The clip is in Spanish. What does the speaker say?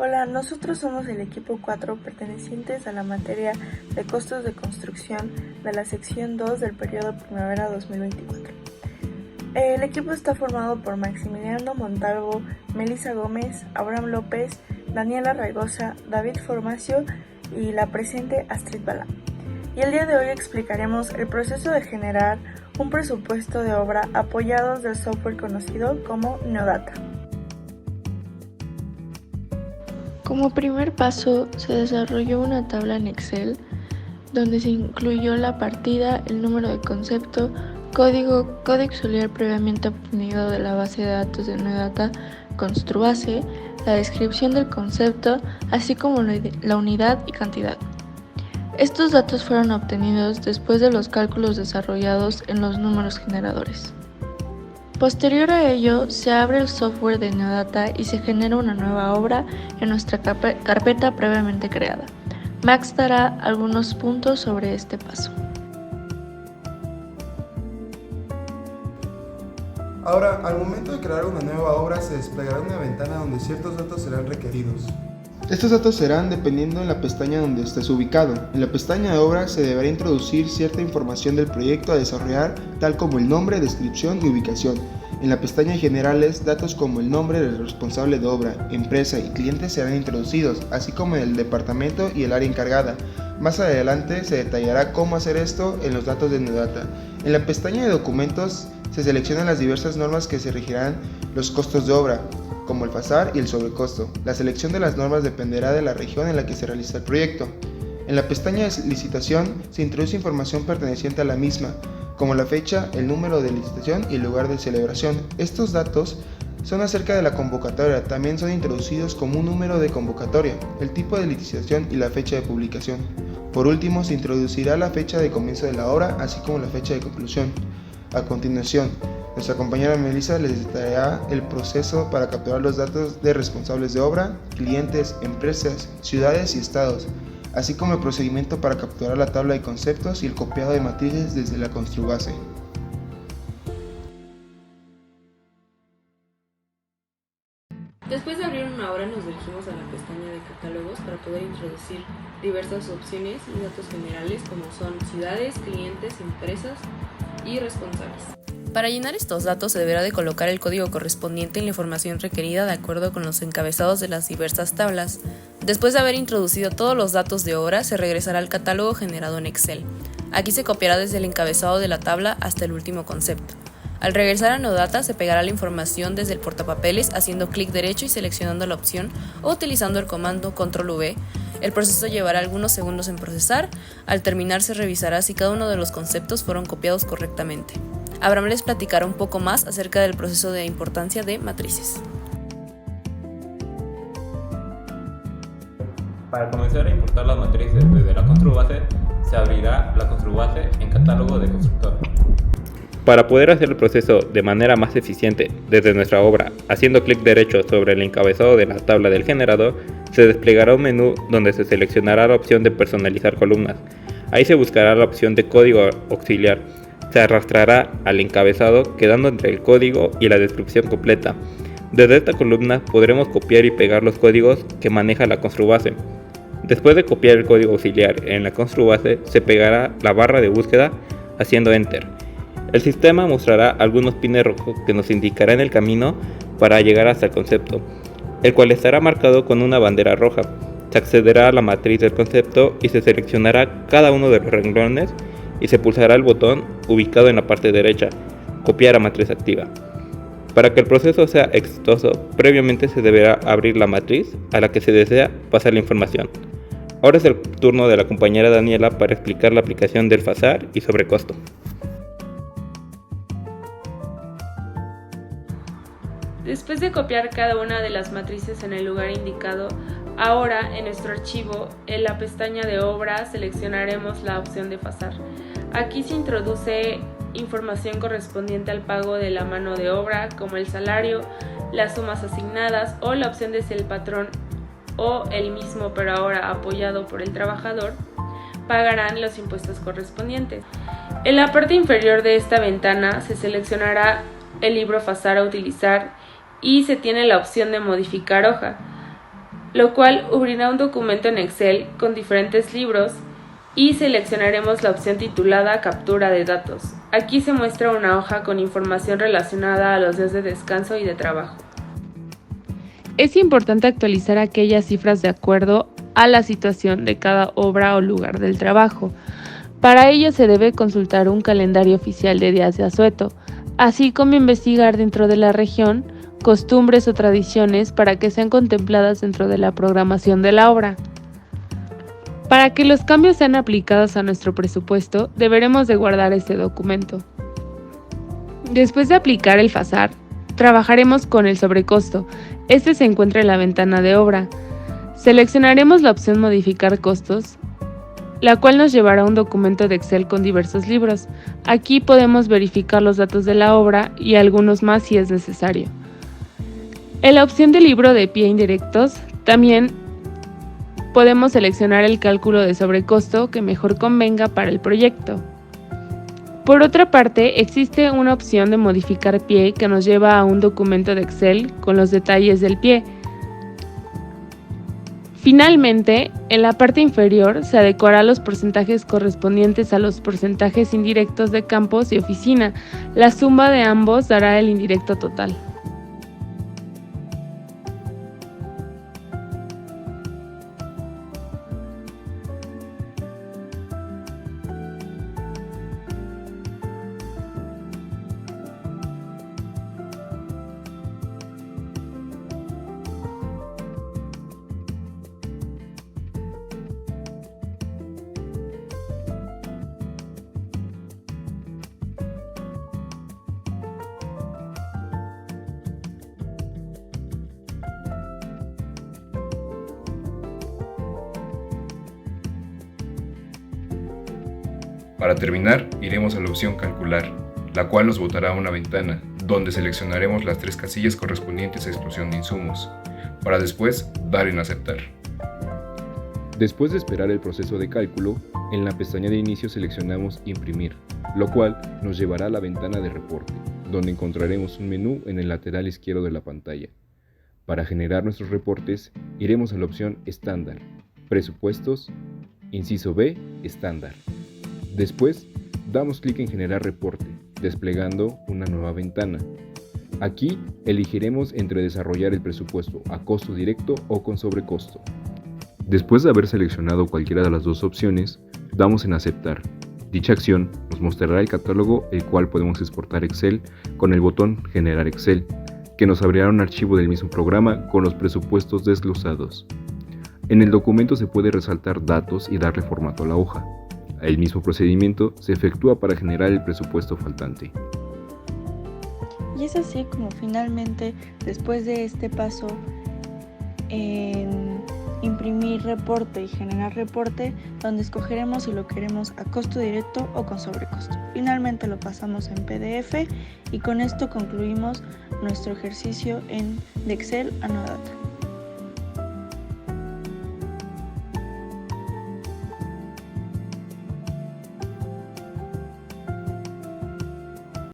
Hola, nosotros somos el equipo 4 pertenecientes a la materia de costos de construcción de la sección 2 del periodo primavera 2024. El equipo está formado por Maximiliano Montalvo, Melissa Gómez, Abraham López, Daniela Raigosa, David Formacio y la presente Astrid Balá. Y el día de hoy explicaremos el proceso de generar un presupuesto de obra apoyados del software conocido como Neodata. Como primer paso, se desarrolló una tabla en Excel donde se incluyó la partida, el número de concepto, código auxiliar previamente obtenido de la base de datos de Neodata Construbase, la descripción del concepto, así como la unidad y cantidad. Estos datos fueron obtenidos después de los cálculos desarrollados en los números generadores. Posterior a ello, se abre el software de Neodata y se genera una nueva obra en nuestra carpeta previamente creada. Max dará algunos puntos sobre este paso. Ahora, al momento de crear una nueva obra, se desplegará una ventana donde ciertos datos serán requeridos. Estos datos serán dependiendo en la pestaña donde estés ubicado. En la pestaña de obra se deberá introducir cierta información del proyecto a desarrollar, tal como el nombre, descripción y ubicación. En la pestaña generales, datos como el nombre del responsable de obra, empresa y cliente serán introducidos, así como el departamento y el área encargada. Más adelante se detallará cómo hacer esto en los datos de Neodata. En la pestaña de documentos se seleccionan las diversas normas que se regirán los costos de obra, como el FASAR y el sobrecosto. La selección de las normas dependerá de la región en la que se realiza el proyecto. En la pestaña de licitación se introduce información perteneciente a la misma, como la fecha, el número de licitación y el lugar de celebración. Estos datos son acerca de la convocatoria, también son introducidos como un número de convocatoria, el tipo de licitación y la fecha de publicación. Por último, se introducirá la fecha de comienzo de la obra, así como la fecha de conclusión. A continuación, nuestra compañera Melissa les detallará el proceso para capturar los datos de responsables de obra, clientes, empresas, ciudades y estados, así como el procedimiento para capturar la tabla de conceptos y el copiado de matrices desde la Construbase. Después de abrir una obra, nos dirigimos a la pestaña de catálogos para poder introducir diversas opciones y datos generales como son ciudades, clientes, empresas y responsables. Para llenar estos datos se deberá de colocar el código correspondiente en la información requerida de acuerdo con los encabezados de las diversas tablas. Después de haber introducido todos los datos de obra, se regresará al catálogo generado en Excel. Aquí se copiará desde el encabezado de la tabla hasta el último concepto. Al regresar a Neodata se pegará la información desde el portapapeles haciendo clic derecho y seleccionando la opción o utilizando el comando Control V. El proceso llevará algunos segundos en procesar. Al terminar se revisará si cada uno de los conceptos fueron copiados correctamente. Abraham les platicará un poco más acerca del proceso de importancia de matrices. Para comenzar a importar las matrices desde la Construbase, se abrirá la Construbase en catálogo de constructor. Para poder hacer el proceso de manera más eficiente desde nuestra obra, haciendo clic derecho sobre el encabezado de la tabla del generador, se desplegará un menú donde se seleccionará la opción de personalizar columnas. Ahí se buscará la opción de código auxiliar. Se arrastrará al encabezado quedando entre el código y la descripción completa. Desde esta columna podremos copiar y pegar los códigos que maneja la Construbase. Después de copiar el código auxiliar en la Construbase, se pegará la barra de búsqueda haciendo Enter. El sistema mostrará algunos pines rojos que nos indicarán el camino para llegar hasta el concepto, el cual estará marcado con una bandera roja. Se accederá a la matriz del concepto y se seleccionará cada uno de los renglones y se pulsará el botón ubicado en la parte derecha, copiar a matriz activa. Para que el proceso sea exitoso, previamente se deberá abrir la matriz a la que se desea pasar la información. Ahora es el turno de la compañera Daniela para explicar la aplicación del FASAR y sobrecosto. Después de copiar cada una de las matrices en el lugar indicado, ahora en nuestro archivo, en la pestaña de obra, seleccionaremos la opción de FASAR. Aquí se introduce información correspondiente al pago de la mano de obra, como el salario, las sumas asignadas o la opción de si el patrón o el mismo, pero ahora apoyado por el trabajador, pagarán los impuestos correspondientes. En la parte inferior de esta ventana se seleccionará el libro FASAR a utilizar y se tiene la opción de modificar hoja. lo cual abrirá un documento en Excel con diferentes libros y seleccionaremos la opción titulada Captura de datos. Aquí se muestra una hoja con información relacionada a los días de descanso y de trabajo. Es importante actualizar aquellas cifras de acuerdo a la situación de cada obra o lugar del trabajo. Para ello se debe consultar un calendario oficial de días de asueto, así como investigar dentro de la región costumbres o tradiciones para que sean contempladas dentro de la programación de la obra. Para que los cambios sean aplicados a nuestro presupuesto, deberemos de guardar este documento. Después de aplicar el FASAR, trabajaremos con el sobrecosto. Este se encuentra en la ventana de obra. Seleccionaremos la opción Modificar costos, la cual nos llevará a un documento de Excel con diversos libros. Aquí podemos verificar los datos de la obra y algunos más si es necesario. En la opción de libro de pie indirectos, también podemos seleccionar el cálculo de sobrecosto que mejor convenga para el proyecto. Por otra parte, existe una opción de modificar pie que nos lleva a un documento de Excel con los detalles del pie. Finalmente, en la parte inferior se adecuará los porcentajes correspondientes a los porcentajes indirectos de campos y oficina. La suma de ambos dará el indirecto total. Para terminar, iremos a la opción Calcular, la cual nos botará a una ventana, donde seleccionaremos las 3 casillas correspondientes a exclusión de insumos, para después dar en Aceptar. Después de esperar el proceso de cálculo, en la pestaña de inicio seleccionamos Imprimir, lo cual nos llevará a la ventana de reporte, donde encontraremos un menú en el lateral izquierdo de la pantalla. Para generar nuestros reportes, iremos a la opción Estándar, Presupuestos, inciso B, Estándar. Después, damos clic en Generar reporte, desplegando una nueva ventana. Aquí elegiremos entre desarrollar el presupuesto a costo directo o con sobrecosto. Después de haber seleccionado cualquiera de las dos opciones, damos en Aceptar. Dicha acción nos mostrará el catálogo, el cual podemos exportar Excel con el botón Generar Excel, que nos abrirá un archivo del mismo programa con los presupuestos desglosados. En el documento se puede resaltar datos y darle formato a la hoja. El mismo procedimiento se efectúa para generar el presupuesto faltante. Y es así como finalmente, después de este paso en imprimir reporte y generar reporte, donde escogeremos si lo queremos a costo directo o con sobrecosto. Finalmente lo pasamos en PDF y con esto concluimos nuestro ejercicio de Excel a Anodata.